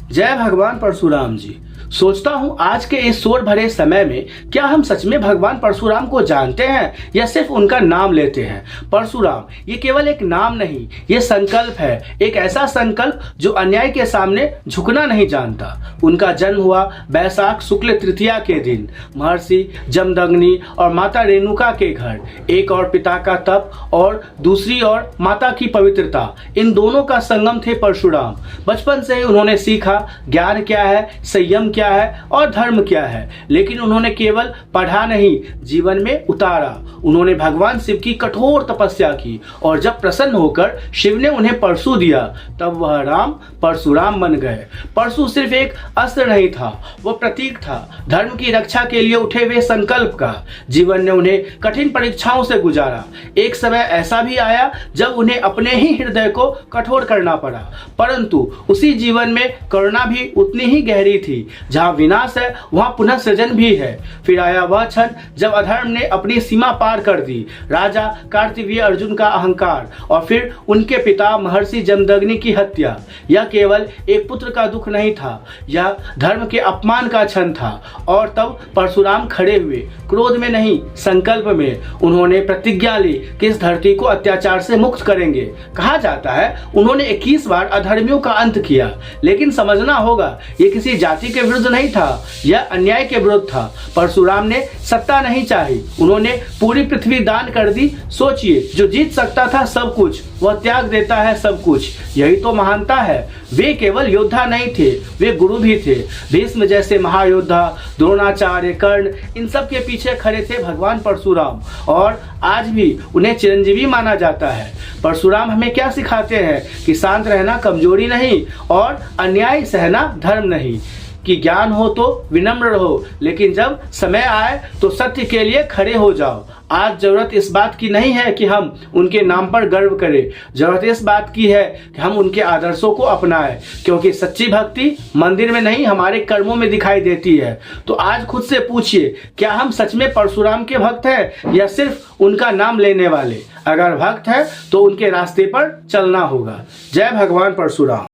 जय भगवान परशुराम जी। सोचता हूँ आज के इस शोर भरे समय में क्या हम सच में भगवान परशुराम को जानते हैं या सिर्फ उनका नाम लेते हैं। परशुराम ये केवल एक नाम नहीं, ये संकल्प है, एक ऐसा संकल्प जो अन्याय के सामने झुकना नहीं जानता। उनका जन्म हुआ बैसाख शुक्ल तृतीया के दिन महर्षि जमदग्नि और माता रेणुका के घर। एक और पिता का तप और दूसरी ओर माता की पवित्रता, इन दोनों का संगम थे परशुराम। बचपन से ही उन्होंने सीखा ज्ञान क्या है, संयम क्या है और धर्म क्या है, लेकिन उन्होंने केवल पढ़ा नहीं, जीवन में उतारा। उन्होंने भगवान शिव की कठोर तपस्या की और जब प्रसन्न होकर शिव ने उन्हें परशु दिया तब वह राम परशुराम बन गए। परशु सिर्फ एक अस्त्र नहीं था, वह प्रतीक था धर्म की रक्षा के लिए उठे हुए संकल्प का। जीवन ने उन्हें कठिन परीक्षाओं से गुजारा। एक समय ऐसा भी आया जब उन्हें अपने ही हृदय को कठोर करना पड़ा, परंतु उसी जीवन में करुणा भी उतनी ही गहरी थी। जहां विनाश है वहां पुनः सृजन भी है। फिर आया वह क्षण जब अधर्म ने अपनी सीमा पार कर दी। राजा कार्तवीर्य अर्जुन का अहंकार और फिर उनके पिता महर्षि जमदग्नि की हत्या। यह केवल एक पुत्र का दुख नहीं था, यह धर्म के अपमान का क्षण था। और तब परशुराम खड़े हुए, क्रोध में नहीं संकल्प में। उन्होंने प्रतिज्ञा ली कि इस धरती को अत्याचार से मुक्त करेंगे। कहा जाता है उन्होंने 21 बार अधर्मियों का अंत किया, लेकिन समझना होगा ये किसी जाति के विरुद्ध नहीं था, यह अन्याय के विरुद्ध था। परशुराम ने सत्ता नहीं चाही, उन्होंने पूरी पृथ्वी दान कर दी। सोचिए, जो जीत सकता था सब कुछ, वह त्याग देता है सब कुछ। यही तो महानता है। वे केवल योद्धा नहीं थे, वे गुरु भी थे। भीष्म जैसे महायोद्धा, द्रोणाचार्य, कर्ण, इन सब के पीछे खड़े थे भगवान परशुराम और आज भी उन्हें चिरंजीवी माना जाता है। परशुराम हमें क्या सिखाते हैं कि शांत रहना कमजोरी नहीं और अन्याय सहना धर्म नहीं, कि ज्ञान हो तो विनम्र रहो, लेकिन जब समय आए तो सत्य के लिए खड़े हो जाओ। आज जरूरत इस बात की नहीं है कि हम उनके नाम पर गर्व करें, जरूरत इस बात की है कि हम उनके आदर्शों को अपनाएं, क्योंकि सच्ची भक्ति मंदिर में नहीं हमारे कर्मों में दिखाई देती है। तो आज खुद से पूछिए, क्या हम सच में परशुराम के भक्त हैं या सिर्फ उनका नाम लेने वाले। अगर भक्त है तो उनके रास्ते पर चलना होगा। जय भगवान परशुराम।